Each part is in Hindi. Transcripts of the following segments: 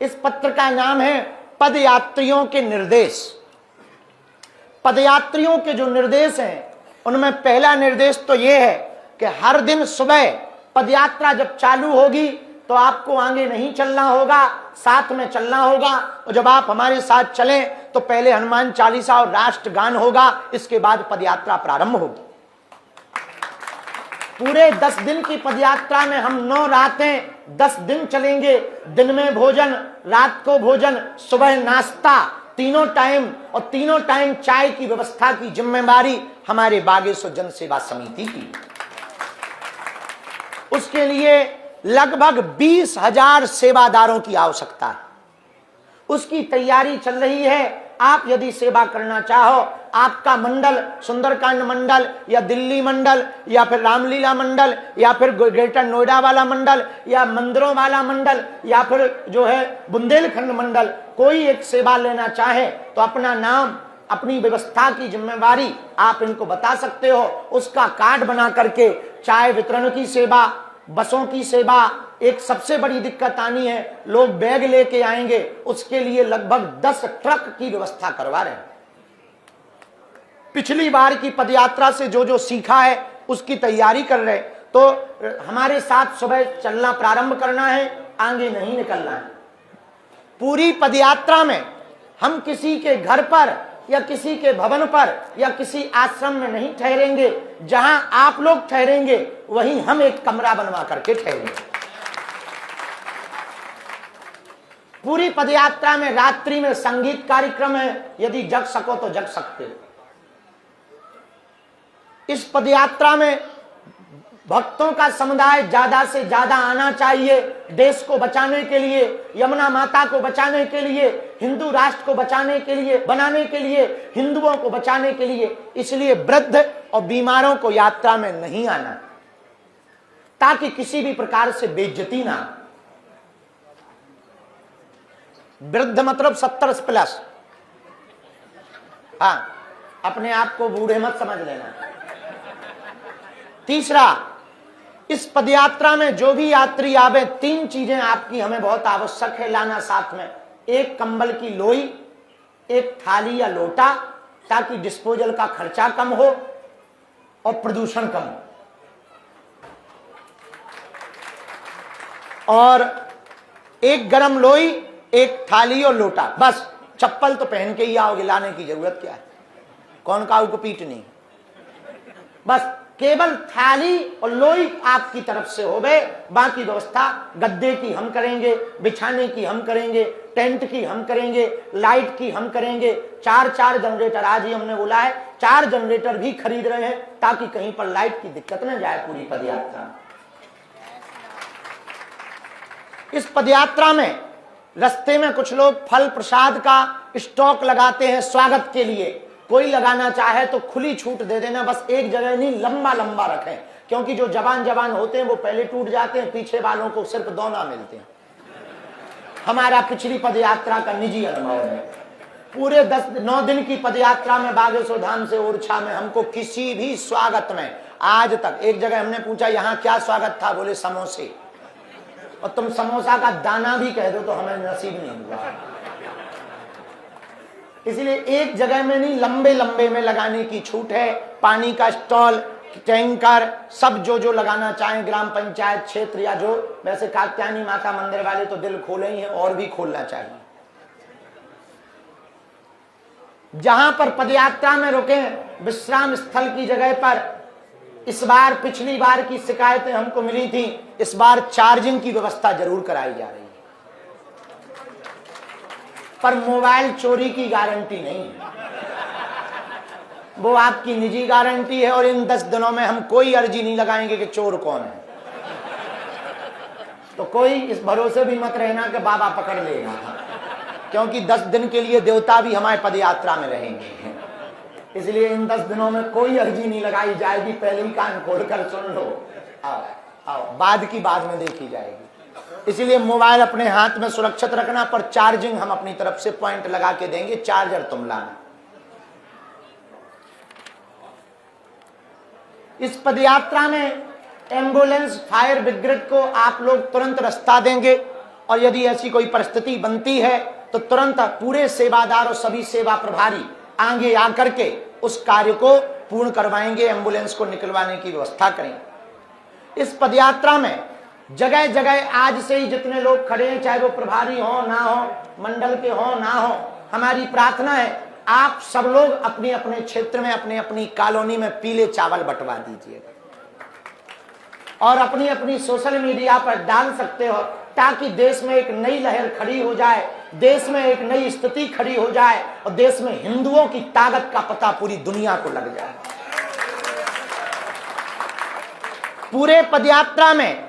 इस पत्र का नाम है पदयात्रियों के निर्देश। पदयात्रियों के जो निर्देश हैं उनमें पहला निर्देश तो यह है कि हर दिन सुबह पदयात्रा जब चालू होगी तो आपको आगे नहीं चलना होगा, साथ में चलना होगा। और जब आप हमारे साथ चलें तो पहले हनुमान चालीसा और राष्ट्रगान होगा, इसके बाद पदयात्रा प्रारंभ होगी। पूरे 10 दिन की पदयात्रा में हम 9 रातें 10 दिन चलेंगे। दिन में भोजन, रात को भोजन, सुबह नाश्ता, तीनों टाइम और तीनों टाइम चाय की व्यवस्था की जिम्मेदारी हमारे बागेश्वर जन सेवा समिति की। उसके लिए लगभग 20,000 सेवादारों की आवश्यकता है। उसकी तैयारी चल रही है। आप यदि सेवा करना चाहो, आपका मंडल सुंदरकांड मंडल या दिल्ली मंडल या फिर रामलीला मंडल या फिर ग्रेटर नोएडा वाला मंडल या मंदिरों वाला मंडल या फिर जो है बुंदेलखंड मंडल, कोई एक सेवा लेना चाहे तो अपना नाम, अपनी व्यवस्था की जिम्मेवारी आप इनको बता सकते हो। उसका कार्ड बना करके चाय वितरण की सेवा, बसों की सेवा, एक सबसे बड़ी दिक्कत आनी है, लोग बैग लेके आएंगे, उसके लिए लगभग 10 ट्रक की व्यवस्था करवा रहे हैं। पिछली बार की पदयात्रा से जो जो सीखा है उसकी तैयारी कर रहे, तो हमारे साथ सुबह चलना प्रारंभ करना है, आगे नहीं निकलना है। पूरी पदयात्रा में हम किसी के घर पर या किसी के भवन पर या किसी आश्रम में नहीं ठहरेंगे। जहां आप लोग ठहरेंगे वहीं हम एक कमरा बनवा करके ठहरेंगे। पूरी पदयात्रा में रात्रि में संगीत कार्यक्रम है, यदि जग सको तो जग सकते हो। इस पदयात्रा में भक्तों का समुदाय ज्यादा से ज्यादा आना चाहिए। देश को बचाने के लिए, यमुना माता को बचाने के लिए, हिंदू राष्ट्र को बचाने के लिए, बनाने के लिए, हिंदुओं को बचाने के लिए। इसलिए वृद्ध और बीमारों को यात्रा में नहीं आना, ताकि किसी भी प्रकार से बेइज्जती ना। वृद्ध मतलब 70+। हाँ, अपने आप को बूढ़े मत समझ लेना। तीसरा, इस पदयात्रा में जो भी यात्री आवे, 3 चीजें आपकी हमें बहुत आवश्यक है लाना साथ में। एक कंबल की लोई, एक थाली या लोटा, ताकि डिस्पोजल का खर्चा कम हो और प्रदूषण कम हो। और एक गरम लोई, एक थाली और लोटा, बस। चप्पल तो पहन के ही आओगे, लाने की जरूरत क्या है, कौन काऊ को पीट नहीं। बस केवल थाली और लोई आपकी तरफ से होवे। बाकी व्यवस्था गद्दे की हम करेंगे, बिछाने की हम करेंगे, टेंट की हम करेंगे, लाइट की हम करेंगे। 4 जनरेटर आज ही हमने बोला है, 4 जनरेटर भी खरीद रहे हैं, ताकि कहीं पर लाइट की दिक्कत न जाए पूरी पदयात्रा। इस पदयात्रा में रास्ते में कुछ लोग फल प्रसाद का स्टॉक लगाते हैं स्वागत के लिए। कोई लगाना चाहे तो खुली छूट दे देना, बस एक जगह नहीं, लंबा लंबा रखें, क्योंकि जो जवान होते हैं वो पहले टूट जाते हैं, पीछे वालों को सिर्फ दोना मिलते हैं। हमारा पिछली पदयात्रा का निजी अनुभव है। पूरे 9 दिन की पदयात्रा में बागेश्वर धाम से ओरछा में हमको किसी भी स्वागत में आज तक, एक जगह हमने पूछा यहाँ क्या स्वागत था, बोले समोसे, और तुम समोसा का दाना भी कह दो तो हमें नसीब नहीं हुआ। इसलिए एक जगह में नहीं, लंबे लंबे में लगाने की छूट है। पानी का स्टॉल, टैंकर, सब जो लगाना चाहें, ग्राम पंचायत क्षेत्र या जो, वैसे कात्यायनी माता मंदिर वाले तो दिल खोले ही है और भी खोलना चाहिए। जहां पर पदयात्रा में रुके, विश्राम स्थल की जगह पर, इस बार पिछली बार की शिकायतें हमको मिली थी, इस बार चार्जिंग की व्यवस्था जरूर कराई जा रही है, पर मोबाइल चोरी की गारंटी नहीं, वो आपकी निजी गारंटी है। और इन 10 दिनों में हम कोई अर्जी नहीं लगाएंगे कि चोर कौन है, तो कोई इस भरोसे भी मत रहना कि बाबा पकड़ लेगा, क्योंकि 10 दिन के लिए देवता भी हमारे पदयात्रा में रहेंगे। इसलिए इन 10 दिनों में कोई अर्जी नहीं लगाई जाएगी, पहले ही कान खोलकर सुन लो। आओ, बाद की बाद में देखी जाएगी। इसलिए मोबाइल अपने हाथ में सुरक्षित रखना, पर चार्जिंग हम अपनी तरफ से पॉइंट लगा के देंगे, चार्जर तुम लाना। इस पदयात्रा में एम्बुलेंस, फायर ब्रिगेड को आप लोग तुरंत रास्ता देंगे। और यदि ऐसी कोई परिस्थिति बनती है तो तुरंत पूरे सेवादार और सभी सेवा प्रभारी आगे आकर के उस कार्य को पूर्ण करवाएंगे, एम्बुलेंस को निकलवाने की व्यवस्था करेंगे। इस पदयात्रा में जगह जगह आज से ही जितने लोग खड़े हैं, चाहे वो प्रभारी हो ना हो, मंडल के हो ना हो, हमारी प्रार्थना है आप सब लोग अपने अपने क्षेत्र में, अपने अपनी कॉलोनी में पीले चावल बंटवा दीजिएगा और अपनी अपनी सोशल मीडिया पर डाल सकते हो, ताकि देश में एक नई लहर खड़ी हो जाए, देश में एक नई स्थिति खड़ी हो जाए और देश में हिंदुओं की ताकत का पता पूरी दुनिया को लग जाए। पूरे पदयात्रा में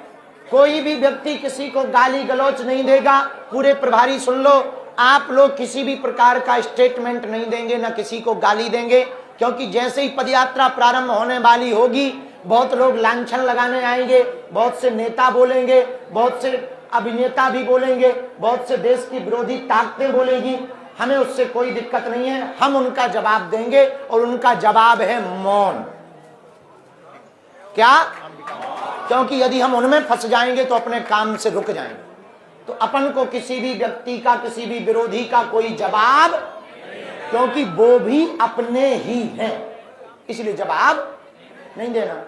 कोई भी व्यक्ति किसी को गाली गलौच नहीं देगा। पूरे प्रभारी सुन लो, आप लोग किसी भी प्रकार का स्टेटमेंट नहीं देंगे, ना किसी को गाली देंगे, क्योंकि जैसे ही पदयात्रा प्रारंभ होने वाली होगी बहुत लोग लांछन लगाने आएंगे, बहुत से नेता बोलेंगे, बहुत से अभिनेता भी बोलेंगे, बहुत से देश की विरोधी ताकतें बोलेगी। हमें उससे कोई दिक्कत नहीं है, हम उनका जवाब देंगे और उनका जवाब है मौन। क्या? क्योंकि यदि हम उनमें फंस जाएंगे तो अपने काम से रुक जाएंगे। तो अपन को किसी भी व्यक्ति का, किसी भी विरोधी का कोई जवाब, क्योंकि वो भी अपने ही हैं, इसलिए जवाब नहीं देना।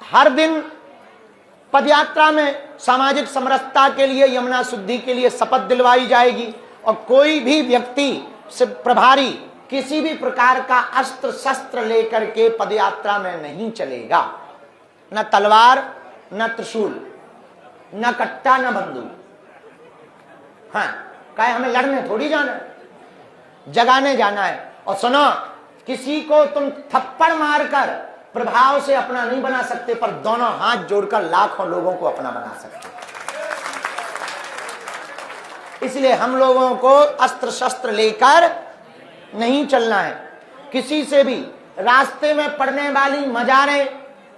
हर दिन पदयात्रा में सामाजिक समरसता के लिए, यमुना शुद्धि के लिए शपथ दिलवाई जाएगी और कोई भी व्यक्ति से प्रभारी किसी भी प्रकार का अस्त्र शस्त्र लेकर के पदयात्रा में नहीं चलेगा, न तलवार, न त्रिशूल, न कट्टा, न बंदूक। हाँ, कहे हमें लड़ने थोड़ी जाना है, जगाने जाना है। और सुनो, किसी को तुम थप्पड़ मारकर प्रभाव से अपना नहीं बना सकते, पर दोनों हाथ जोड़कर लाखों लोगों को अपना बना सकते। इसलिए हम लोगों को अस्त्र शस्त्र लेकर नहीं चलना है। किसी से भी रास्ते में पड़ने वाली मजारें,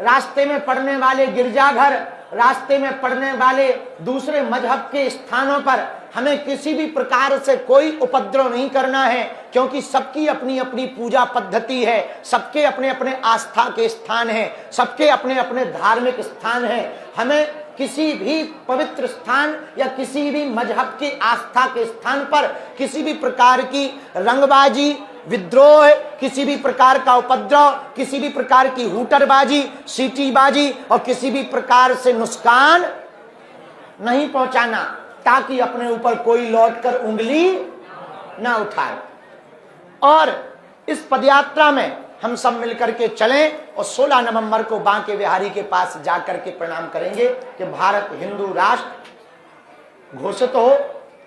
रास्ते में पड़ने वाले गिरजाघर, रास्ते में पड़ने वाले दूसरे मजहब के स्थानों पर हमें किसी भी प्रकार से कोई उपद्रव नहीं करना है, क्योंकि सबकी अपनी अपनी पूजा पद्धति है, सबके अपने अपने आस्था के स्थान हैं, सबके अपने अपने धार्मिक स्थान हैं। हमें किसी भी पवित्र स्थान या किसी भी मजहब की आस्था के स्थान पर किसी भी प्रकार की रंगबाजी, विद्रोह, किसी भी प्रकार का उपद्रव, किसी भी प्रकार की हुटरबाजी, सीटीबाजी और किसी भी प्रकार से नुकसान नहीं पहुंचाना, ताकि अपने ऊपर कोई लौटकर उंगली ना उठाए। और इस पदयात्रा में हम सब मिलकर के चलें और 16 नवंबर को बांके बिहारी के पास जाकर के प्रणाम करेंगे कि भारत हिंदू राष्ट्र घोषित हो,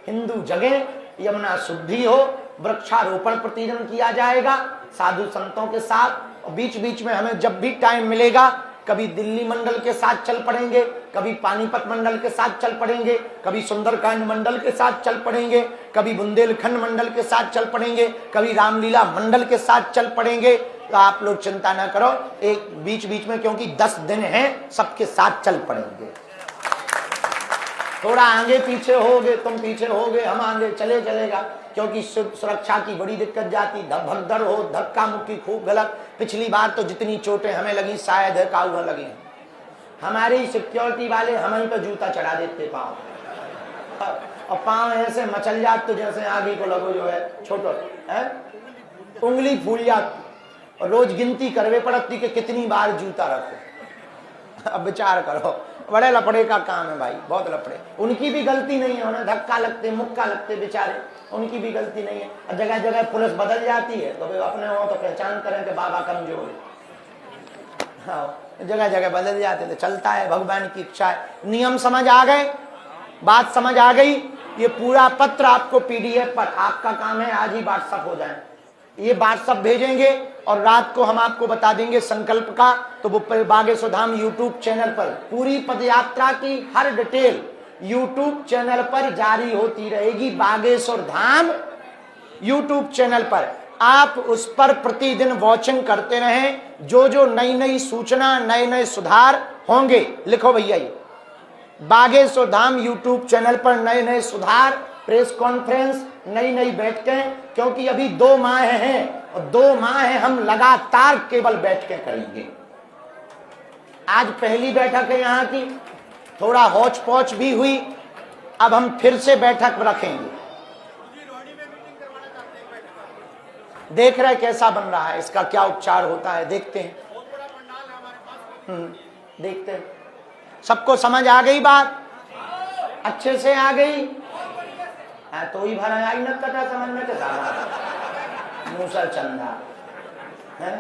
हिंदू जगें, यमुना शुद्धि हो, वृक्षारोपण प्रतिदिन किया जाएगा साधु संतों के साथ। और बीच बीच में हमें जब भी टाइम मिलेगा, कभी दिल्ली मंडल के साथ चल पड़ेंगे, कभी पानीपत मंडल के साथ चल पड़ेंगे, कभी सुंदरकांड मंडल के साथ चल पड़ेंगे, कभी बुंदेलखंड मंडल के साथ चल पड़ेंगे, कभी रामलीला मंडल के साथ चल पड़ेंगे। तो आप लोग चिंता ना करो, एक बीच बीच में, क्योंकि 10 दिन हैं, सबके साथ चल पड़ेंगे। थोड़ा आगे पीछे होगे, तुम पीछे होगे, हम आगे चलेगा, क्योंकि सुरक्षा की बड़ी दिक्कत जाती, भगदड़ हो, धक्का मुक्की खूब गलत। पिछली बार तो जितनी चोटें हमें लगी शायद है काऊ लगी। हमारी सिक्योरिटी वाले हमें पे जूता चढ़ा देते पाँव, और पाँव ऐसे मचल जाते तो जैसे आगे को लगो जो है छोटो है, उंगली फूल जाती और रोज गिनती करवे पड़ती कि कितनी बार जूता रखो। अब विचार करो, बड़े लफड़े का काम है भाई, बहुत लफड़े। उनकी भी गलती नहीं है, उन्हें धक्का लगते, मुक्का लगते बेचारे, उनकी भी गलती नहीं है। और जगह जगह पुलिस बदल जाती है, तो अपने हो तो पहचान करें कि बाबा कमजोर है। हाँ, जगह जगह बदल जाते, तो चलता है, भगवान की इच्छा है। नियम समझ आ गए, बात समझ आ गई। ये पूरा पत्र आपको PDF पर, आपका काम है आज ही व्हाट्सअप हो जाए, ये व्हाट्सअप भेजेंगे और रात को हम आपको बता देंगे संकल्प का। तो वो बागेश्वर धाम यूट्यूब चैनल पर पूरी पदयात्रा की हर डिटेल यूट्यूब चैनल पर जारी होती रहेगी। बागेश्वर धाम यूट्यूब चैनल पर आप उस पर प्रतिदिन वॉचिंग करते रहें। जो जो नई नई सूचना, नए नए सुधार होंगे, लिखो भैया ये बागेश्वर धाम यूट्यूब चैनल पर नए नए सुधार, प्रेस कॉन्फ्रेंस, नई नई बैठकें, क्योंकि अभी 2 माह हैं और 2 माह हम लगातार केवल बैठकें करेंगे। आज पहली बैठक है यहाँ की, थोड़ा हौच पौच भी हुई, अब हम फिर से बैठक रखेंगे। देख रहे कैसा बन रहा है, इसका क्या उपचार होता है, देखते हैं। देखते हैं। सबको समझ आ गई बात? अच्छे से आ गई? हाँ, तो ही भरा आई न कटा समझ में के मूसल चंदा है।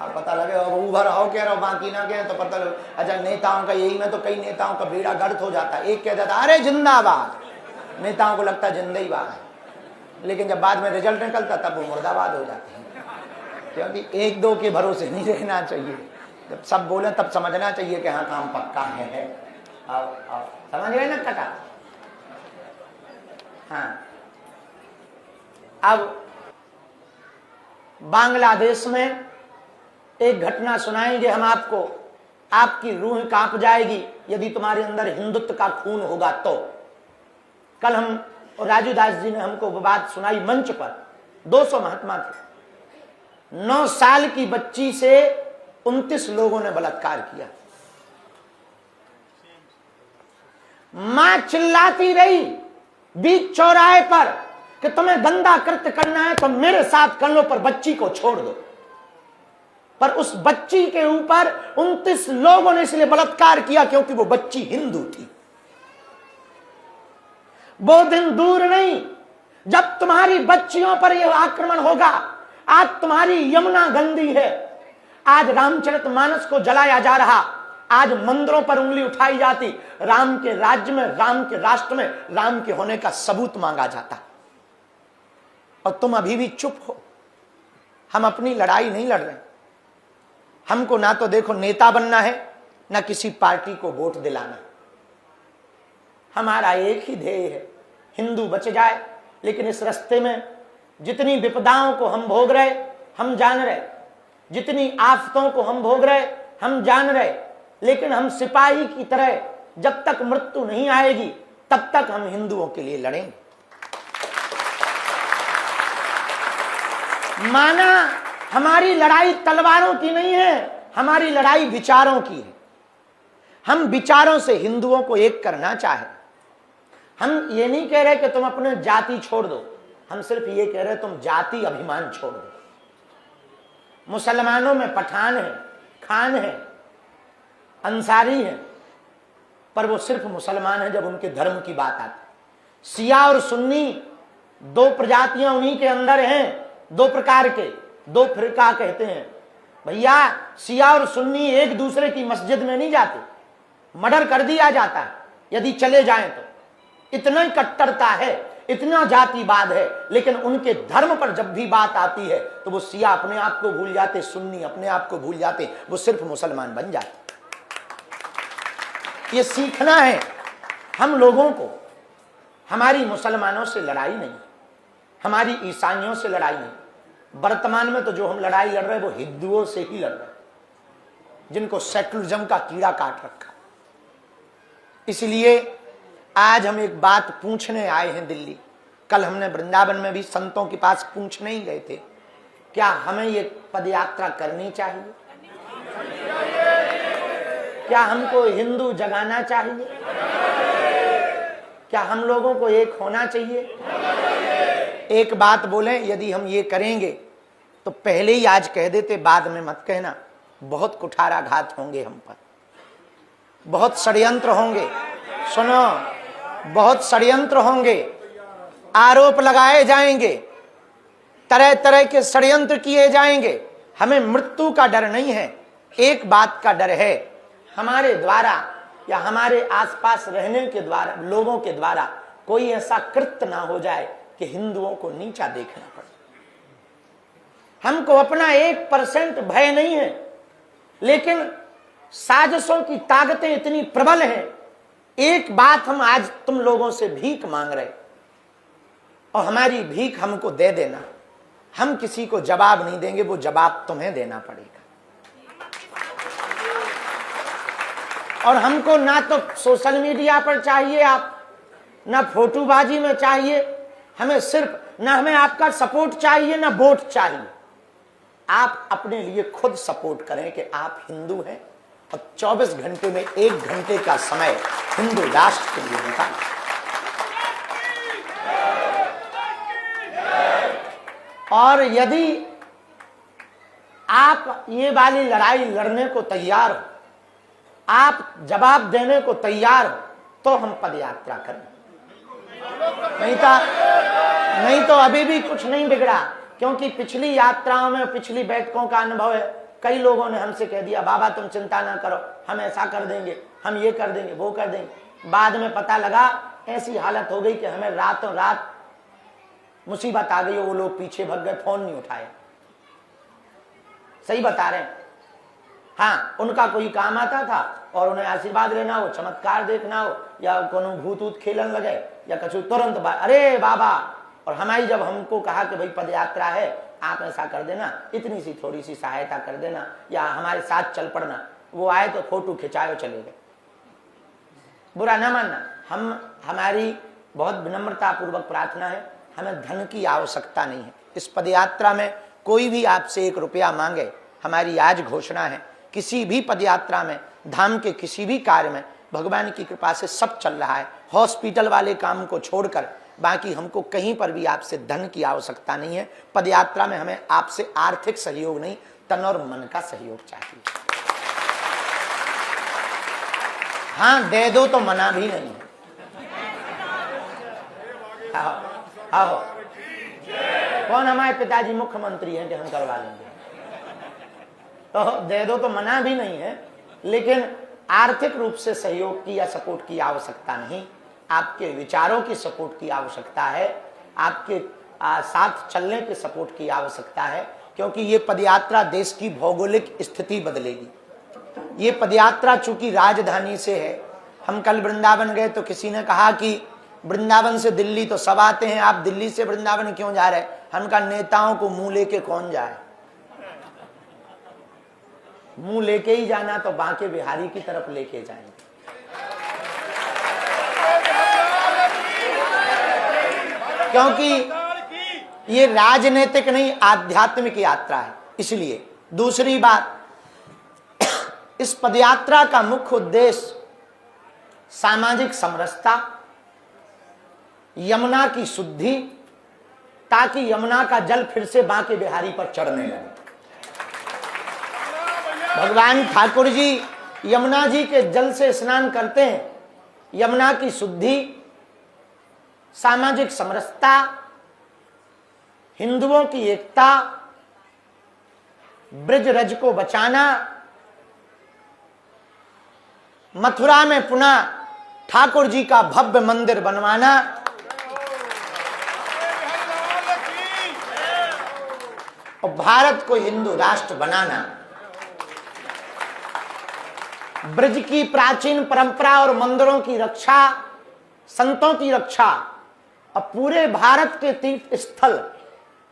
अब पता लगे उभर हो कह रहा बाकी ना कह तो पता लगे। अच्छा, नेताओं का यही में तो कई नेताओं का बेड़ा गर्क हो जाता है। एक कह देता अरे जिंदाबाद, नेताओं को लगता है जिंदाबाद है, लेकिन जब बाद में रिजल्ट निकलता तब वो मुर्दाबाद हो जाते हैं। क्योंकि एक दो के भरोसे नहीं रहना चाहिए, जब सब बोले तब समझना चाहिए कि हाँ काम पक्का है। आओ समझ गए ना कटा? हाँ, अब बांग्लादेश में एक घटना सुनाएंगे हम आपको, आपकी रूह कांप जाएगी यदि तुम्हारे अंदर हिंदुत्व का खून होगा तो। कल हम और राजू दास जी ने हमको वो बात सुनाई मंच पर। 200 महात्मा थे, 9 साल की बच्ची से 29 लोगों ने बलात्कार किया। मां चिल्लाती रही बीच चौराहे पर कि तुम्हें गंदा कृत्य करना है तो मेरे साथ कर लो, पर बच्ची को छोड़ दो। पर उस बच्ची के ऊपर 29 लोगों ने इसलिए बलात्कार किया क्योंकि वो बच्ची हिंदू थी। वो दिन दूर नहीं जब तुम्हारी बच्चियों पर यह आक्रमण होगा। आज तुम्हारी यमुना गंदी है, आज रामचरितमानस को जलाया जा रहा, आज मंदिरों पर उंगली उठाई जाती, राम के राज्य में, राम के राष्ट्र में राम के होने का सबूत मांगा जाता, और तुम अभी भी चुप हो। हम अपनी लड़ाई नहीं लड़ रहे। हमको ना तो देखो नेता बनना है, ना किसी पार्टी को वोट दिलाना। हमारा एक ही ध्येय है, हिंदू बच जाए। लेकिन इस रास्ते में जितनी विपदाओं को हम भोग रहे हम जान रहे, जितनी आफतों को हम भोग रहे हम जान रहे, लेकिन हम सिपाही की तरह जब तक मृत्यु नहीं आएगी तब तक हम हिंदुओं के लिए लड़ेंगे। माना हमारी लड़ाई तलवारों की नहीं है, हमारी लड़ाई विचारों की है। हम विचारों से हिंदुओं को एक करना चाहे। हम ये नहीं कह रहे कि तुम अपने जाति छोड़ दो, हम सिर्फ ये कह रहे तुम जाति अभिमान छोड़ दो। मुसलमानों में पठान है, खान है, अंसारी है, पर वो सिर्फ मुसलमान है जब उनके धर्म की बात आती। शिया और सुन्नी 2 प्रजातियां उन्हीं के अंदर हैं, 2 प्रकार के, 2 फिरका कहते हैं। भैया शिया और सुन्नी एक दूसरे की मस्जिद में नहीं जाते, मर्डर कर दिया जाता है यदि चले जाएं तो। इतना कट्टरता है, इतना जातिवाद है, लेकिन उनके धर्म पर जब भी बात आती है तो वो शिया अपने आप को भूल जाते, सुन्नी अपने आप को भूल जाते, वो सिर्फ मुसलमान बन जाते। ये सीखना है हम लोगों को। हमारी मुसलमानों से लड़ाई नहीं, हमारी ईसाइयों से लड़ाई नहीं। वर्तमान में तो जो हम लड़ाई लड़ रहे हैं वो हिंदुओं से ही लड़ रहे हैं, जिनको सेकुलरिज्म का कीड़ा काट रखा। इसलिए आज हम एक बात पूछने आए हैं दिल्ली। कल हमने वृंदावन में भी संतों के पास पूछने ही गए थे, क्या हमें ये पदयात्रा करनी चाहिए? क्या हमको हिंदू जगाना चाहिए? क्या हम लोगों को एक होना चाहिए? एक बात बोलें, यदि हम ये करेंगे तो पहले ही आज कह देते, बाद में मत कहना। बहुत कुठाराघात होंगे हम पर, बहुत षड्यंत्र होंगे। सुनो, बहुत षड्यंत्र होंगे, आरोप लगाए जाएंगे, तरह तरह के षड्यंत्र किए जाएंगे। हमें मृत्यु का डर नहीं है, एक बात का डर है, हमारे द्वारा या हमारे आसपास रहने के द्वारा, लोगों के द्वारा कोई ऐसा कृत्य ना हो जाए कि हिंदुओं को नीचा देखना पड़े। हमको अपना 1% भय नहीं है, लेकिन साजिशों की ताकतें इतनी प्रबल हैं। एक बात हम आज तुम लोगों से भीख मांग रहे, और हमारी भीख हमको दे देना। हम किसी को जवाब नहीं देंगे, वो जवाब तुम्हें देना पड़ेगा। और हमको ना तो सोशल मीडिया पर चाहिए आप, ना फोटोबाजी में चाहिए, हमें सिर्फ, ना हमें आपका सपोर्ट चाहिए, ना वोट चाहिए। आप अपने लिए खुद सपोर्ट करें कि आप हिंदू हैं, और 24 घंटे में 1 घंटे का समय हिंदू राष्ट्र के लिए निकाला। और यदि आप ये वाली लड़ाई लड़ने को तैयार हो, आप जवाब देने को तैयार हो, तो हम पद यात्रा करें। नहीं तो अभी भी कुछ नहीं बिगड़ा, क्योंकि पिछली यात्राओं में, पिछली बैठकों का अनुभव है। कई लोगों ने हमसे कह दिया, बाबा तुम चिंता ना करो, हम ऐसा कर देंगे, हम ये कर देंगे, वो कर देंगे। बाद में पता लगा ऐसी हालत हो गई कि हमें रातों रात मुसीबत आ गई, वो लोग पीछे भग गए, फोन नहीं उठाए। सही बता रहे हैं। हाँ, उनका कोई काम आता था और उन्हें आशीर्वाद लेना हो, चमत्कार देखना हो, या कोनो भूत ऊत खेलन लगे या कछु, तुरंत अरे बाबा। और हमारी जब हमको कहा कि भाई पद यात्रा है, आप ऐसा कर देना, इतनी सी थोड़ी सी सहायता कर देना, या हमारे साथ चल पड़ना, वो आए तो फोटो खिंचाए चले गए। बुरा ना मानना, हमारी बहुत विनम्रता पूर्वक प्रार्थना है, हमें धन की आवश्यकता नहीं है। इस पदयात्रा में कोई भी आपसे 1 रुपया मांगे, हमारी आज घोषणा है, किसी भी पदयात्रा में, धाम के किसी भी कार्य में भगवान की कृपा से सब चल रहा है। हॉस्पिटल वाले काम को छोड़कर बाकी हमको कहीं पर भी आपसे धन की आवश्यकता नहीं है। पदयात्रा में हमें आपसे आर्थिक सहयोग नहीं, तन और मन का सहयोग चाहिए। हाँ, दे दो तो मना भी नहीं है। आओ, कौन हमारे पिताजी मुख्यमंत्री हैं कि हम करवा लेंगे? तो दे दो तो मना भी नहीं है, लेकिन आर्थिक रूप से सहयोग की या सपोर्ट की आवश्यकता नहीं, आपके विचारों की सपोर्ट की आवश्यकता है, आपके साथ चलने के सपोर्ट की आवश्यकता है। क्योंकि ये पदयात्रा देश की भौगोलिक स्थिति बदलेगी। ये पदयात्रा चूंकि राजधानी से है, हम कल वृंदावन गए तो किसी ने कहा कि वृंदावन से दिल्ली तो सब आते हैं, आप दिल्ली से वृंदावन क्यों जा रहे? हम कहा नेताओं को मुंह लेके कौन जाए, मुंह लेके ही जाना तो बांके बिहारी की तरफ लेके जाएंगे। क्योंकि ये राजनीतिक नहीं, आध्यात्मिक यात्रा है। इसलिए दूसरी बात, इस पदयात्रा का मुख्य उद्देश्य सामाजिक समरसता, यमुना की शुद्धि, ताकि यमुना का जल फिर से बांके बिहारी पर चढ़ने लगे। भगवान ठाकुर जी यमुना जी के जल से स्नान करते हैं। यमुना की शुद्धि, सामाजिक समरसता, हिंदुओं की एकता, ब्रज रज को बचाना, मथुरा में पुनः ठाकुर जी का भव्य मंदिर बनवाना, और भारत को हिंदू राष्ट्र बनाना, ब्रज की प्राचीन परंपरा और मंदिरों की रक्षा, संतों की रक्षा, और पूरे भारत के तीर्थ स्थल,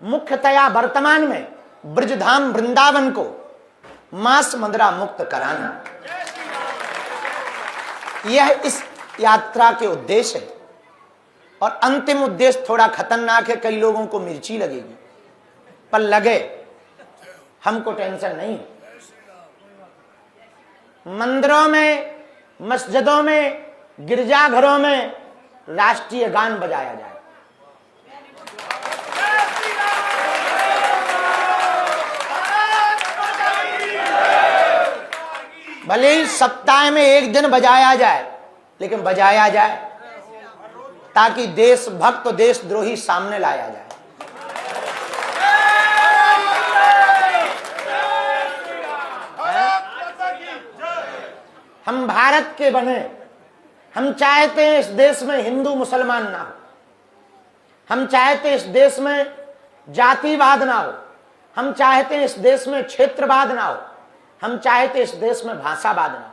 मुख्यतया वर्तमान में ब्रजधाम वृंदावन को मांस मदिरा मुक्त कराना, यह इस यात्रा के उद्देश्य है। और अंतिम उद्देश्य थोड़ा खतरनाक है, कई लोगों को मिर्ची लगेगी, पर लगे, हमको टेंशन नहीं। मंदिरों में, मस्जिदों में, गिरजाघरों में राष्ट्रीय गान बजाया जाए। भले ही सप्ताह में 1 दिन बजाया जाए, लेकिन बजाया जाए, ताकि देशभक्त और देशद्रोही सामने लाया जाए। हम भारत के बने, हम चाहते हैं इस देश में हिंदू मुसलमान ना हो, हम चाहते हैं इस देश में जातिवाद ना हो, हम चाहते हैं इस देश में क्षेत्रवाद ना हो, हम चाहते हैं इस देश में भाषावाद ना हो।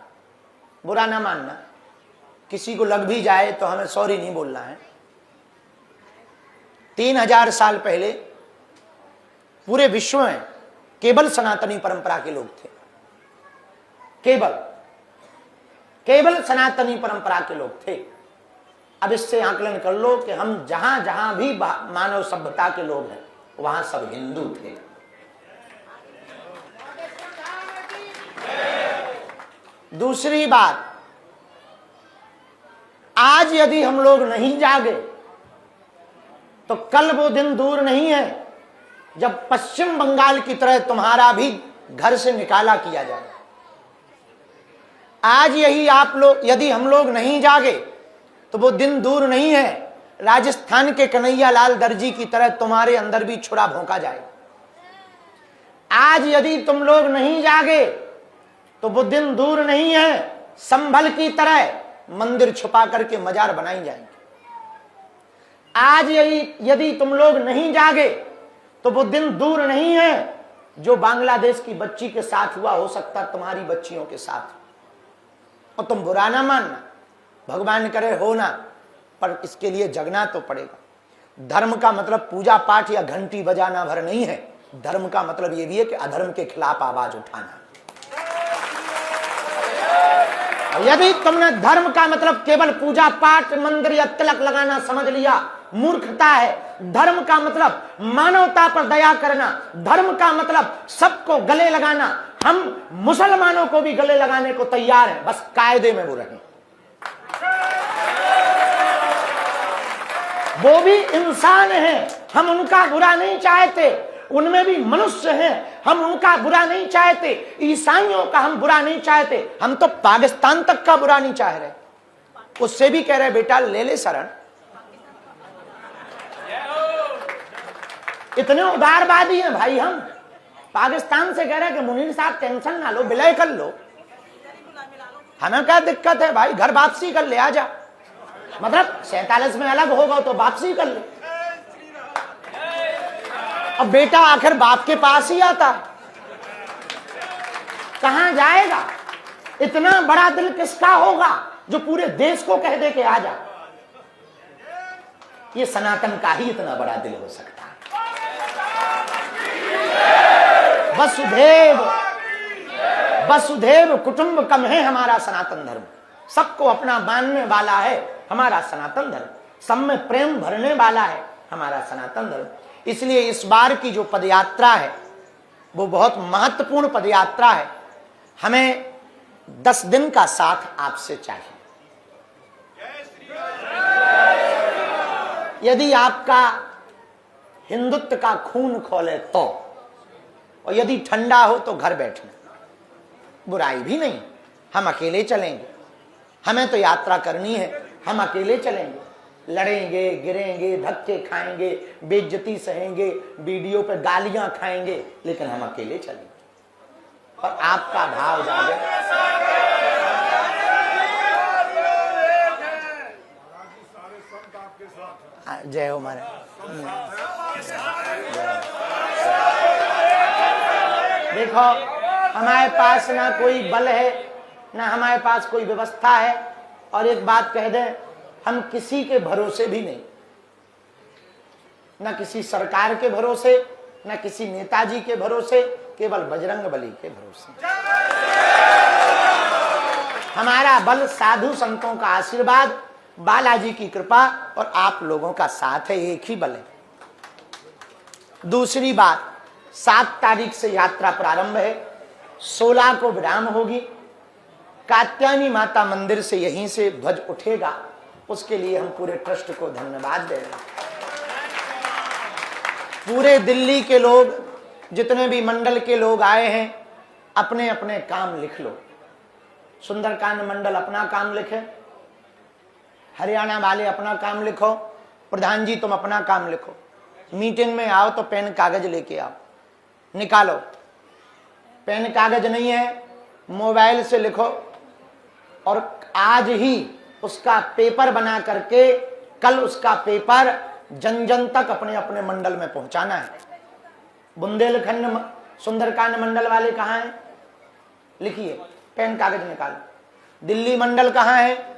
बुरा ना मानना, किसी को लग भी जाए तो हमें सॉरी नहीं बोलना है। 3000 साल पहले पूरे विश्व में केवल सनातनी परंपरा के लोग थे, केवल सनातनी परंपरा के लोग थे। अब इससे आकलन कर लो कि हम जहां जहां भी मानव सभ्यता के लोग हैं, वहां सब हिंदू थे। दूसरी बात, आज यदि हम लोग नहीं जागे तो कल वो दिन दूर नहीं है जब पश्चिम बंगाल की तरह तुम्हारा भी घर से निकाला किया जाए। आज यही आप लोग, यदि हम लोग नहीं जागे तो वो दिन दूर नहीं है राजस्थान के कन्हैया लाल दर्जी की तरह तुम्हारे अंदर भी छुरा भोंका जाए। आज यदि तुम लोग नहीं जागे तो वो दिन दूर नहीं है संभल की तरह मंदिर छुपा करके मजार बनाई जाएंगे। आज यदि तुम लोग नहीं जागे तो वो दिन दूर नहीं है जो बांग्लादेश की बच्ची के साथ हुआ, हो सकता तुम्हारी बच्चियों के साथ। और तुम बुरा ना मानना, भगवान करे हो ना, पर इसके लिए जगना तो पड़ेगा। धर्म का मतलब पूजा पाठ या घंटी बजाना भर नहीं है। धर्म का मतलब यह भी है कि अधर्म के खिलाफ आवाज उठाना। यदि तुमने धर्म का मतलब केवल पूजा पाठ, मंदिर या तिलक लगाना समझ लिया, मूर्खता है। धर्म का मतलब मानवता पर दया करना, धर्म का मतलब सबको गले लगाना। हम मुसलमानों को भी गले लगाने को तैयार हैं, बस कायदे में वो रहें। वो भी इंसान हैं, हम उनका बुरा नहीं चाहते, उनमें भी मनुष्य हैं, हम उनका बुरा नहीं चाहते। ईसाइयों का हम बुरा नहीं चाहते, हम तो पाकिस्तान तक का बुरा नहीं चाह रहे। उससे भी कह रहे बेटा ले ले शरण। इतने उदारवादी हैं भाई हम। पाकिस्तान से कह रहे कि मुनीर साहब टेंशन ना लो, विलय कर लो, हमें क्या दिक्कत है भाई, घर वापसी कर ले, आजा। मतलब 47 में अलग होगा तो वापसी कर ले। अब बेटा आखिर बाप के पास ही आता, कहां जाएगा? इतना बड़ा दिल किसका होगा जो पूरे देश को कह दे के आजा? ये सनातन का ही इतना बड़ा दिल हो सकता है। वसुधैव वसुधैव कुटुंबकम है हमारा सनातन धर्म। सबको अपना मानने वाला है हमारा सनातन धर्म, सब में प्रेम भरने वाला है हमारा सनातन धर्म। इसलिए इस बार की जो पदयात्रा है वो बहुत महत्वपूर्ण पदयात्रा है। हमें 10 दिन का साथ आपसे चाहिए। यदि आपका हिंदुत्व का खून खोले तो, और यदि ठंडा हो तो घर बैठना, बुराई भी नहीं। हम अकेले चलेंगे, हमें तो यात्रा करनी है, हम अकेले चलेंगे, लड़ेंगे, गिरेंगे, धक्के खाएंगे, बेइज्जती सहेंगे, वीडियो पे गालियां खाएंगे, लेकिन हम अकेले चलेंगे। और आपका भाव जागे। जय हो महाराज। देखो हमारे पास ना कोई बल है, ना हमारे पास कोई व्यवस्था है। और एक बात कह दें, हम किसी के भरोसे भी नहीं, ना किसी सरकार के भरोसे, ना किसी नेताजी के भरोसे, केवल बजरंग बली के भरोसे। हमारा बल साधु संतों का आशीर्वाद, बालाजी की कृपा और आप लोगों का साथ है, एक ही बल है। दूसरी बात, 7 तारीख से यात्रा प्रारंभ है, 16 को विराम होगी। कात्यायनी माता मंदिर से यहीं से ध्वज उठेगा। उसके लिए हम पूरे ट्रस्ट को धन्यवाद दे रहे हैं। पूरे दिल्ली के लोग, जितने भी मंडल के लोग आए हैं, अपने अपने काम लिख लो। सुंदरकांड मंडल अपना काम लिखे, हरियाणा वाले अपना काम लिखो, प्रधान जी तुम अपना काम लिखो। मीटिंग में आओ तो पेन कागज लेके आओ, निकालो। पेन कागज नहीं है, मोबाइल से लिखो और आज ही उसका पेपर बना करके कल उसका पेपर जन जन तक अपने अपने मंडल में पहुंचाना है। बुंदेलखंड सुंदरकांड मंडल वाले कहाँ हैं? लिखिए, पेन कागज निकालो। दिल्ली मंडल कहाँ है?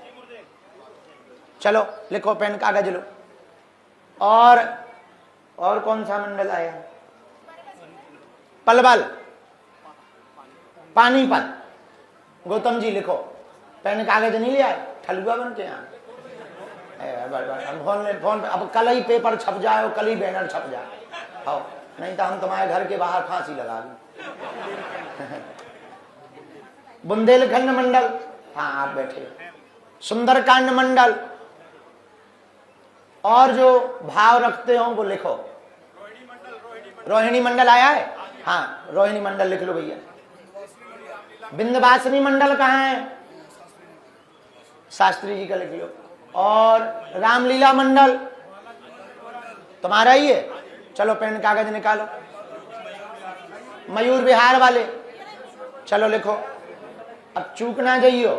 चलो लिखो, पेन कागज लो। और कौन सा मंडल आया? पलवल, पानीपत। गौतम जी लिखो, पेन कागज नहीं लिया, ठलुआ बन के यहाँ। फोन पे अब कल ही पेपर छप जाए और कल ही बैनर छप जाए, आओ, नहीं तो हम तुम्हारे घर के बाहर फांसी लगा दें। बुंदेलखंड मंडल, हाँ आप बैठे, सुंदरकांड मंडल, और जो भाव रखते हो वो लिखो। रोहिणी मंडल आया है, हाँ रोहिणी मंडल लिख लो भैया। विंध्यवासिनी मंडल कहाँ है? शास्त्री जी का लिख लो। और रामलीला मंडल तुम्हारा ही है, चलो पेन कागज निकालो। मयूर विहार वाले, चलो लिखो। अब चूक ना जाइयो,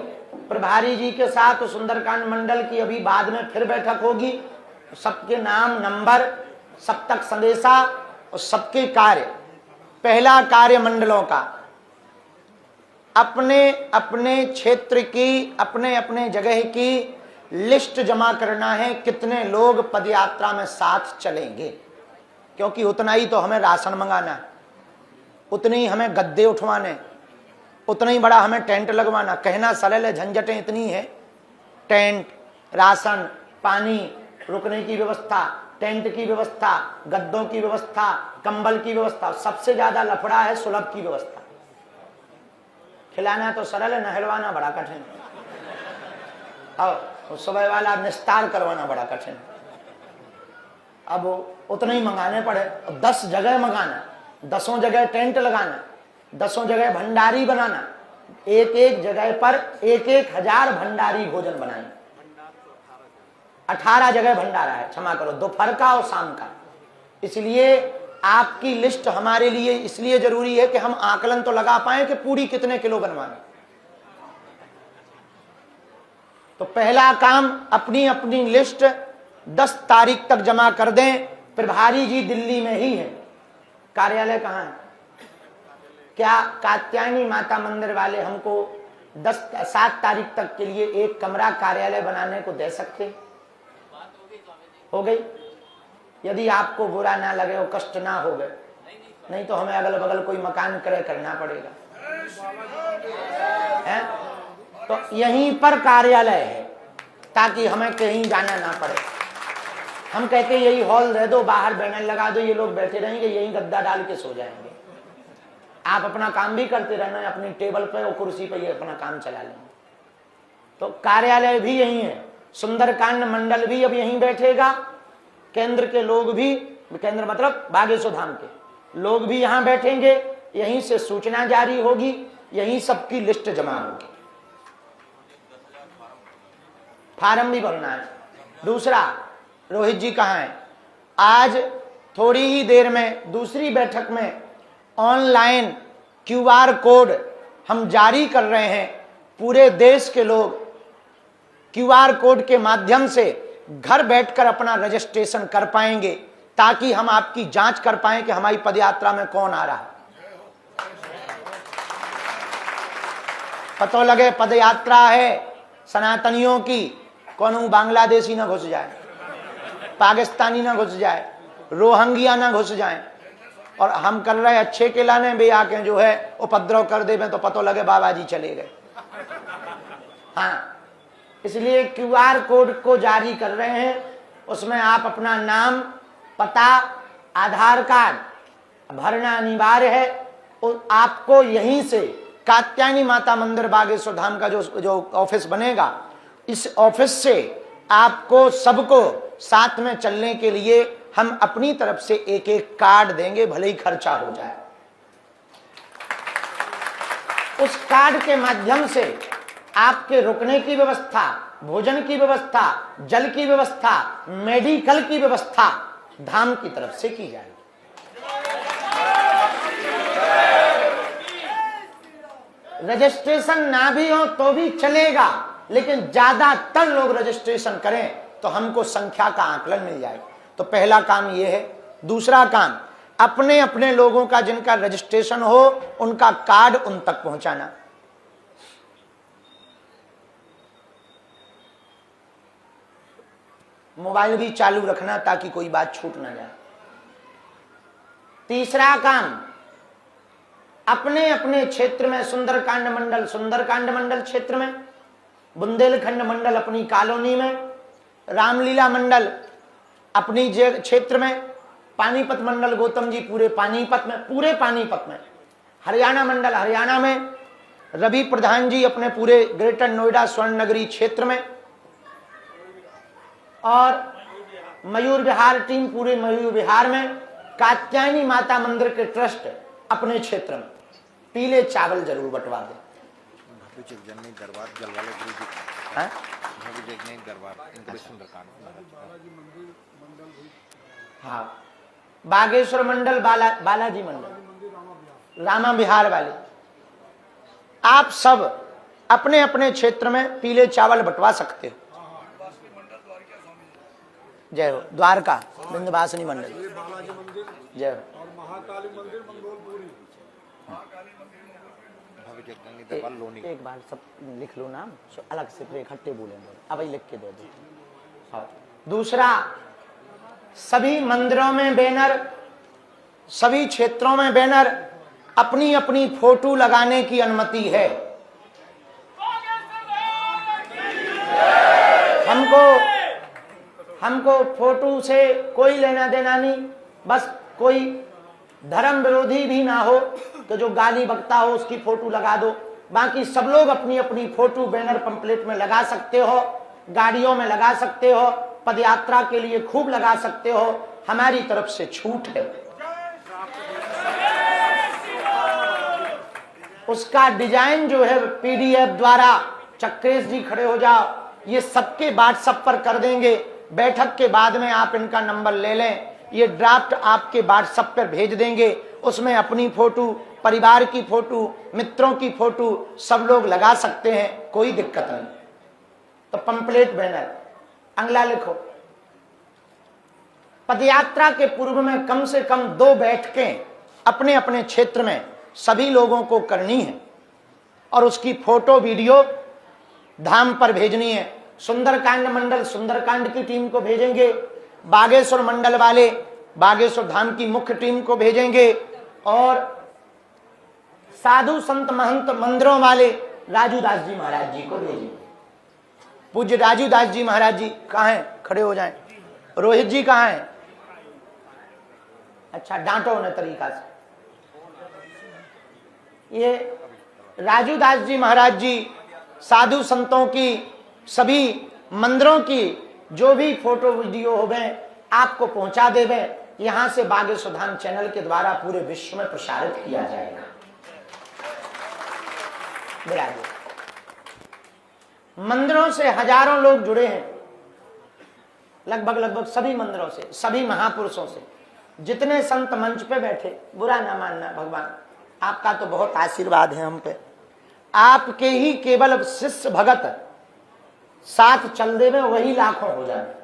प्रभारी जी के साथ सुंदरकांड मंडल की अभी बाद में फिर बैठक होगी। सबके नाम, नंबर, सब तक संदेशा और सबके कार्य। पहला कार्य मंडलों का अपने अपने क्षेत्र की, अपने अपने जगह की लिस्ट जमा करना है, कितने लोग पदयात्रा में साथ चलेंगे, क्योंकि उतना ही तो हमें राशन मंगाना है, उतने ही हमें गद्दे उठवाने, उतना ही बड़ा हमें टेंट लगवाना। कहना सरल है, झंझटें इतनी है। टेंट, राशन, पानी, रुकने की व्यवस्था, टेंट की व्यवस्था, गद्दों की व्यवस्था, कंबल की व्यवस्था, सबसे ज्यादा लफड़ा है सुलभ की व्यवस्था। खिलाना तो सरल है, नहलवाना बड़ा कठिन है, और सुबह वाला निस्तार करवाना बड़ा कठिन है। अब उतने ही मंगाने पड़े, 10 जगह मंगाना, 10 जगह टेंट लगाना, 10 जगह भंडारी बनाना, एक एक जगह पर 1-1 हजार भंडारी भोजन बनाए। 18 जगह भंडारा है, क्षमा करो, दोपहर का और शाम का। इसलिए आपकी लिस्ट हमारे लिए इसलिए जरूरी है कि हम आकलन तो लगा पाए कि पूरी कितने किलो बनवानी। तो पहला काम, अपनी अपनी लिस्ट 10 तारीख तक जमा कर दें। प्रभारी जी दिल्ली में ही है, कार्यालय कहाँ है? क्या कात्यायनी माता मंदिर वाले हमको 7 तारीख तक के लिए एक कमरा कार्यालय बनाने को दे सकते? हो गई? यदि आपको बुरा ना लगे और कष्ट ना हो गए, नहीं तो हमें अगल बगल कोई मकान क्रय करना पड़ेगा है? तो यहीं पर कार्यालय है, ताकि हमें कहीं जाना ना पड़े। हम कहते हैं यही हॉल दे दो, बाहर बैनर लगा दो, ये लोग बैठे रहेंगे, यहीं गद्दा डाल के सो जाएंगे। आप अपना काम भी करते रहना, अपनी टेबल पे और कुर्सी पे ये अपना काम चला लेंगे। तो कार्यालय भी यही है, सुंदरकांड मंडल भी अब यहीं बैठेगा, केंद्र के लोग भी, केंद्र मतलब बागेश्वर धाम के लोग भी यहां बैठेंगे, यहीं से सूचना जारी होगी, यहीं सबकी लिस्ट जमा होगी। फार्म भी भरना है। दूसरा, रोहित जी कहाँ हैं? आज थोड़ी ही देर में दूसरी बैठक में ऑनलाइन QR कोड हम जारी कर रहे हैं। पूरे देश के लोग QR कोड के माध्यम से घर बैठकर अपना रजिस्ट्रेशन कर पाएंगे, ताकि हम आपकी जांच कर पाएं कि हमारी पदयात्रा में कौन आ रहा है। पता लगे पदयात्रा है सनातनियों की, कौन बांग्लादेशी ना घुस जाए, पाकिस्तानी ना घुस जाए, रोहंगिया ना घुस जाए, और हम कर रहे अच्छे के लाने भी आके जो है उपद्रव कर दे तो पता लगे बाबा जी चले गए। हाँ, इसलिए QR कोड को जारी कर रहे हैं, उसमें आप अपना नाम, पता, आधार कार्ड भरना अनिवार्य है। और आपको यहीं से कात्यायनी माता मंदिर बागेश्वर धाम का जो ऑफिस बनेगा, इस ऑफिस से आपको सबको साथ में चलने के लिए हम अपनी तरफ से एक एक कार्ड देंगे, भले ही खर्चा हो जाए। उस कार्ड के माध्यम से आपके रुकने की व्यवस्था, भोजन की व्यवस्था, जल की व्यवस्था, मेडिकल की व्यवस्था धाम की तरफ से की जाएगी। रजिस्ट्रेशन ना भी हो तो भी चलेगा, लेकिन ज्यादातर लोग रजिस्ट्रेशन करें तो हमको संख्या का आकलन मिल जाएगा। तो पहला काम यह है। दूसरा काम, अपने अपने लोगों का जिनका रजिस्ट्रेशन हो उनका कार्ड उन तक पहुंचाना। मोबाइल भी चालू रखना ताकि कोई बात छूट ना जाए। तीसरा काम, अपने अपने क्षेत्र में सुंदरकांड मंडल क्षेत्र में, बुंदेलखंड मंडल अपनी कॉलोनी में, रामलीला मंडल अपनी क्षेत्र में, पानीपत मंडल गौतम जी पूरे पानीपत में, हरियाणा मंडल हरियाणा में, रवि प्रधान जी अपने पूरे ग्रेटर नोएडा स्वर्ण नगरी क्षेत्र में, और मयूर विहार टीम पूरे मयूर विहार में, कात्यायनी माता मंदिर के ट्रस्ट अपने क्षेत्र में पीले चावल जरूर बंटवा दें। दरबार जलवाले गुरु जी, हाँ, बागेश्वर मंडल, बालाजी मंडल, रामा विहार वाले, आप सब अपने अपने क्षेत्र में पीले चावल बंटवा सकते हो। जय हो। द्वारका विंध्यवासिनी मंडल, जय हो। एक बार सब लिख लो नाम, अलग से फिर इकट्ठे बोलेंगे, अब लिख के दे दो। दूसरा, सभी मंदिरों में बैनर, सभी क्षेत्रों में बैनर, अपनी अपनी फोटो लगाने की अनुमति है। हमको फोटो से कोई लेना देना नहीं, बस कोई धर्म विरोधी भी ना हो तो जो गाली बकता हो उसकी फोटो लगा दो। बाकी सब लोग अपनी अपनी फोटो बैनर पंपलेट में लगा सकते हो, गाड़ियों में लगा सकते हो, पदयात्रा के लिए खूब लगा सकते हो, हमारी तरफ से छूट है। उसका डिजाइन जो है पीडीएफ द्वारा, चक्रेश जी खड़े हो जाओ, ये सबके व्हाट्सएप पर कर देंगे। बैठक के बाद में आप इनका नंबर ले लें, ये ड्राफ्ट आपके व्हाट्सएप पर भेज देंगे। उसमें अपनी फोटो, परिवार की फोटो, मित्रों की फोटो सब लोग लगा सकते हैं, कोई दिक्कत नहीं। तो पंपलेट बैनर अगला लिखो। पदयात्रा के पूर्व में कम से कम 2 बैठकें अपने अपने क्षेत्र में सभी लोगों को करनी है और उसकी फोटो वीडियो धाम पर भेजनी है। सुंदरकांड मंडल सुंदरकांड की टीम को भेजेंगे, बागेश्वर मंडल वाले बागेश्वर धाम की मुख्य टीम को भेजेंगे, और साधु संत महंत मंदिरों वाले राजू दास जी महाराज जी को भेजेंगे। पूज्य राजू दास जी महाराज जी कहाँ हैं? खड़े हो जाएं। रोहित जी कहाँ हैं? अच्छा, डांटो उन्हें तरीका से। ये राजू दास जी महाराज जी साधु संतों की, सभी मंदिरों की जो भी फोटो वीडियो हो गए आपको पहुंचा देवे। यहां से बागेश्वर धाम चैनल के द्वारा पूरे विश्व में प्रसारित किया जाएगा। मंदिरों से हजारों लोग जुड़े हैं, लगभग सभी मंदिरों से, सभी महापुरुषों से, जितने संत मंच पे बैठे, बुरा ना मानना भगवान, आपका तो बहुत आशीर्वाद है हम पे। आपके ही केवल शिष्य भगत साथ चल दे में वही लाखों हो जाए।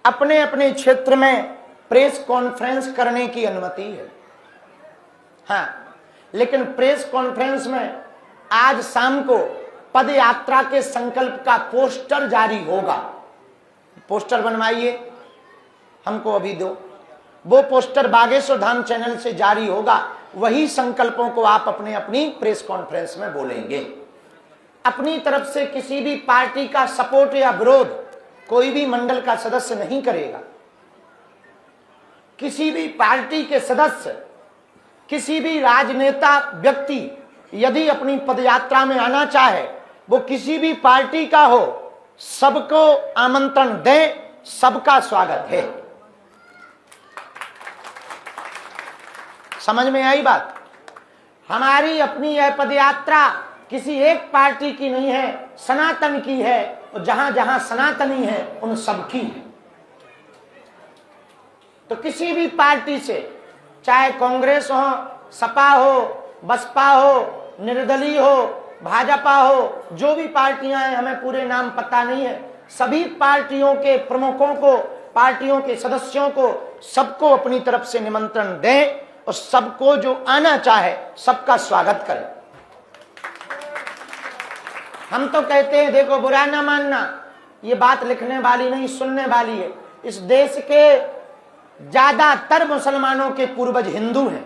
अपने अपने क्षेत्र में प्रेस कॉन्फ्रेंस करने की अनुमति है। हाँ, लेकिन प्रेस कॉन्फ्रेंस में आज शाम को पद यात्रा के संकल्प का पोस्टर जारी होगा। पोस्टर बनवाइए, हमको अभी दो। वो पोस्टर बागेश्वर धाम चैनल से जारी होगा। वही संकल्पों को आप अपने अपनी प्रेस कॉन्फ्रेंस में बोलेंगे। अपनी तरफ से किसी भी पार्टी का सपोर्ट या विरोध कोई भी मंडल का सदस्य नहीं करेगा। किसी भी पार्टी के सदस्य, किसी भी राजनेता व्यक्ति यदि अपनी पदयात्रा में आना चाहे, वो किसी भी पार्टी का हो, सबको आमंत्रण दें, सबका स्वागत है। समझ में आई बात? हमारी अपनी यह पदयात्रा किसी एक पार्टी की नहीं है, सनातन की है, और जहां जहां सनातनी है उन सबकी है। तो किसी भी पार्टी से, चाहे कांग्रेस हो, सपा हो, बसपा हो, निर्दलीय हो, भाजपा हो, जो भी पार्टियां हैं, हमें पूरे नाम पता नहीं है, सभी पार्टियों के प्रमुखों को, पार्टियों के सदस्यों को, सबको अपनी तरफ से निमंत्रण दें और सबको जो आना चाहे सबका स्वागत करें। हम तो कहते हैं, देखो बुरा ना मानना, ये बात लिखने वाली नहीं सुनने वाली है। इस देश के ज्यादातर मुसलमानों के पूर्वज हिंदू हैं।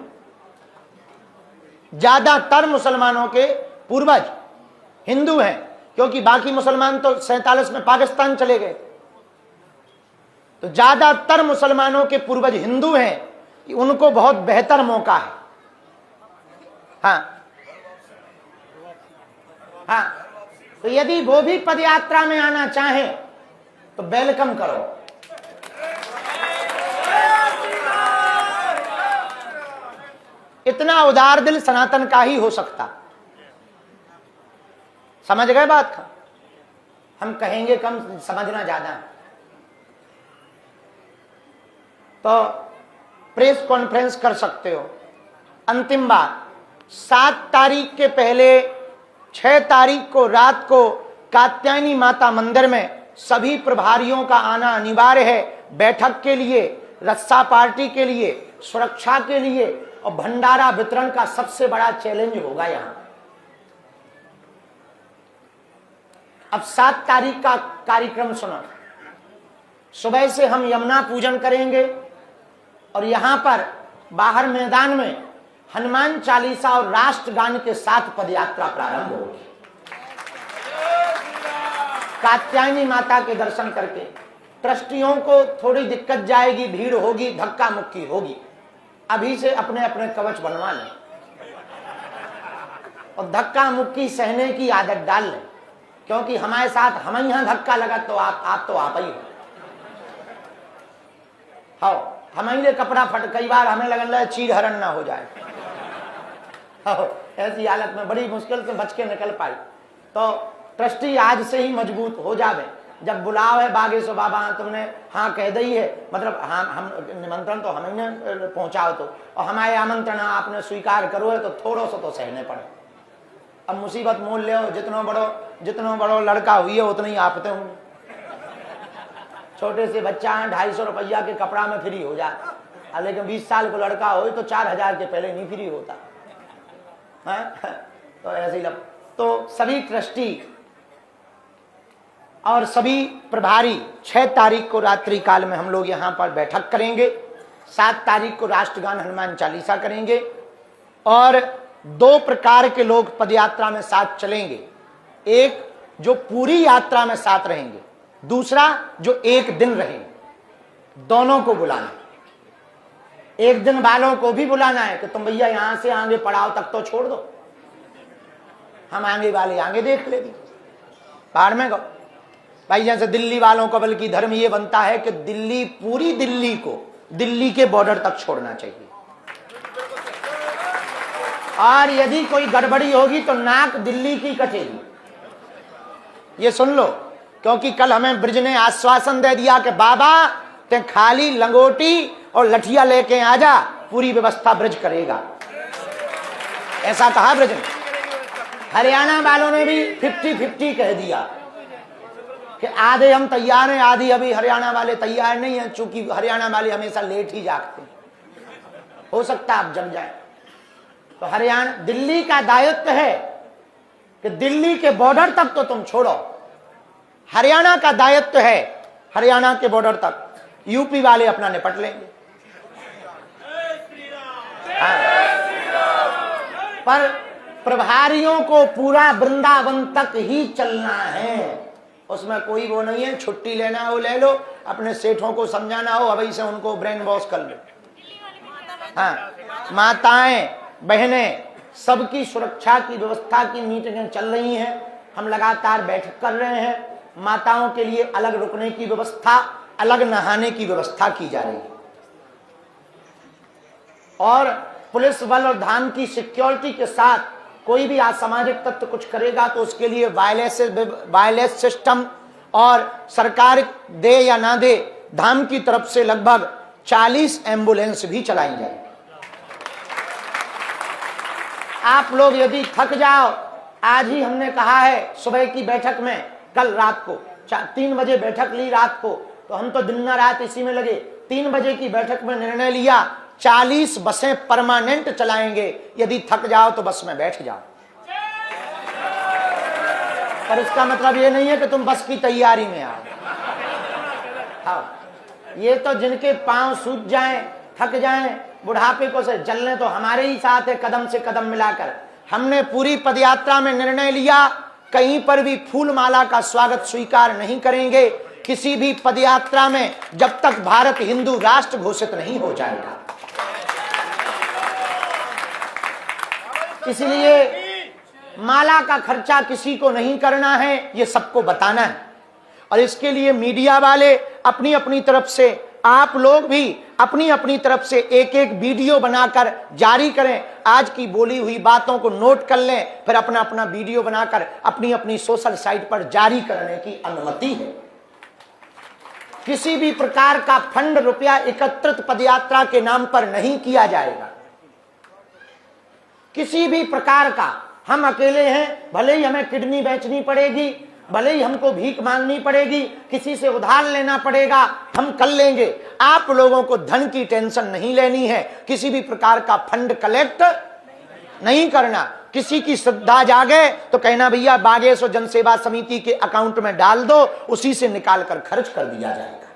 ज्यादातर मुसलमानों के पूर्वज हिंदू हैं, क्योंकि बाकी मुसलमान तो 47 में पाकिस्तान चले गए। तो ज्यादातर मुसलमानों के पूर्वज हिंदू हैं कि उनको बहुत बेहतर मौका है। हाँ हाँ, तो यदि वो भी पदयात्रा में आना चाहें तो वेलकम करो। इतना उदार दिल सनातन का ही हो सकता। समझ गए बात का? हम कहेंगे कम, समझना ज्यादा। तो प्रेस कॉन्फ्रेंस कर सकते हो। अंतिम बात, 7 तारीख के पहले 6 तारीख को रात को कात्यायनी माता मंदिर में सभी प्रभारियों का आना अनिवार्य है, बैठक के लिए, रस्सा पार्टी के लिए, सुरक्षा के लिए, और भंडारा वितरण का सबसे बड़ा चैलेंज होगा यहां। अब 7 तारीख का कार्यक्रम सुनो। सुबह से हम यमुना पूजन करेंगे और यहां पर बाहर मैदान में हनुमान चालीसा और राष्ट्रगान के साथ पदयात्रा प्रारंभ होगी। कात्यायनी माता के दर्शन करके ट्रस्टियों को थोड़ी दिक्कत जाएगी, भीड़ होगी, धक्का मुक्की होगी। अभी से अपने अपने कवच बनवा लें और धक्का मुक्की सहने की आदत डाल लें, क्योंकि हमारे साथ हम यहां धक्का लगा तो आप तो आप ही हो। हाँ, हमारे कपड़ा फट, कई बार हमें लगन चीर हरण ना हो जाए। हाँ, ऐसी हालत में बड़ी मुश्किल से बच के निकल पाई। तो ट्रस्टी आज से ही मजबूत हो जावे। जब बुलाव है बागेश्वर बाबा, तुमने हाँ कह दी है, मतलब हम निमंत्रण तो हमें पहुंचाओ तो, और हमारे आमंत्रण आपने स्वीकार करो है तो थोड़ा सा तो सहने पड़े। अब मुसीबत मोल ले, जितनो बड़ो लड़का हुई है उतने ही आपते होंगे। छोटे से बच्चा 250 रुपया के कपड़ा में फ्री हो जाए, लेकिन 20 साल को लड़का हो तो 4000 के पहले नहीं फ्री होता है। तो ऐसे ही तो सभी ट्रस्टी और सभी प्रभारी 6 तारीख को रात्रि काल में हम लोग यहाँ पर बैठक करेंगे। 7 तारीख को राष्ट्रगान हनुमान चालीसा करेंगे और 2 प्रकार के लोग पदयात्रा में साथ चलेंगे। एक जो पूरी यात्रा में साथ रहेंगे, दूसरा जो एक दिन रहेंगे। दोनों को बुलाना, एक दिन वालों को भी बुलाना है कि तुम भैया यहां से आगे पड़ाव तक तो छोड़ दो, हम आगे वाले आगे देख लेंगे, बाहर में गो भाई। जैसे दिल्ली वालों का बल्कि धर्म ये बनता है कि दिल्ली, पूरी दिल्ली को दिल्ली के बॉर्डर तक छोड़ना चाहिए, और यदि कोई गड़बड़ी होगी तो नाक दिल्ली की कटेगी। ये सुन लो, क्योंकि कल हमें ब्रिज ने आश्वासन दे दिया कि बाबा ते खाली लंगोटी और लठिया लेके आ जा, पूरी व्यवस्था ब्रिज करेगा, ऐसा कहा ब्रिज ने। हरियाणा वालों ने भी 50-50 कह दिया कि आधे हम तैयार हैं, आधी अभी हरियाणा वाले तैयार नहीं है, चूंकि हरियाणा वाले हमेशा लेट ही जागते हैं, हो सकता है आप जम जाए। तो हरियाणा, दिल्ली का दायित्व है कि दिल्ली के बॉर्डर तक तो तुम छोड़ो, हरियाणा का दायित्व है हरियाणा के बॉर्डर तक, यूपी वाले अपना निपट लेंगे। हाँ। पर प्रभारियों को पूरा वृंदावन तक ही चलना है, उसमें कोई वो नहीं है छुट्टी लेना हो ले लो, अपने सेठों को समझाना हो अभी से उनको ब्रेन वॉश कर लो। हाँ, माताएं बहनें सबकी सुरक्षा की व्यवस्था की मीटिंगें चल रही हैं, हम लगातार बैठक कर रहे हैं। माताओं के लिए अलग रुकने की व्यवस्था, अलग नहाने की व्यवस्था की जा रही है, और पुलिस बल और धाम की सिक्योरिटी के साथ कोई भी असामाजिक तत्व कुछ करेगा तो उसके लिए वायरलेस सिस्टम, और सरकार दे या ना दे, धाम की तरफ से लगभग 40 एम्बुलेंस भी चलाई जाएगी। आप लोग यदि थक जाओ, आज ही हमने कहा है सुबह की बैठक में, कल रात को 3 बजे बैठक ली रात को, तो हम तो दिन रात इसी में लगे। 3 बजे की बैठक में निर्णय लिया 40 बसें परमानेंट चलाएंगे, यदि थक जाओ तो बस में बैठ जाओ। पर इसका मतलब ये नहीं है कि तुम बस की तैयारी में आओ। हाँ, ये तो जिनके पांव सूज जाएं, थक जाएं, बुढ़ापे को से जलने, तो हमारे ही साथ है कदम से कदम मिलाकर। हमने पूरी पदयात्रा में निर्णय लिया कहीं पर भी फूल माला का स्वागत स्वीकार नहीं करेंगे, किसी भी पदयात्रा में जब तक भारत हिंदू राष्ट्र घोषित नहीं हो जाएगा। इसलिए माला का खर्चा किसी को नहीं करना है, ये सबको बताना है। और इसके लिए मीडिया वाले अपनी अपनी तरफ से, आप लोग भी अपनी अपनी तरफ से एक एक वीडियो बनाकर जारी करें। आज की बोली हुई बातों को नोट कर लें, फिर अपना अपना वीडियो बनाकर अपनी अपनी सोशल साइट पर जारी करने की अनुमति है। किसी भी प्रकार का फंड रुपया एकत्रित पदयात्रा के नाम पर नहीं किया जाएगा, किसी भी प्रकार का। हम अकेले हैं, भले ही हमें किडनी बेचनी पड़ेगी, भले ही हमको भीख मांगनी पड़ेगी, किसी से उधार लेना पड़ेगा, हम कर लेंगे। आप लोगों को धन की टेंशन नहीं लेनी है, किसी भी प्रकार का फंड कलेक्ट नहीं करना। किसी की श्रद्धा जागे तो कहना भैया बागेश्वर जनसेवा समिति के अकाउंट में डाल दो, उसी से निकाल कर खर्च कर दिया जाएगा।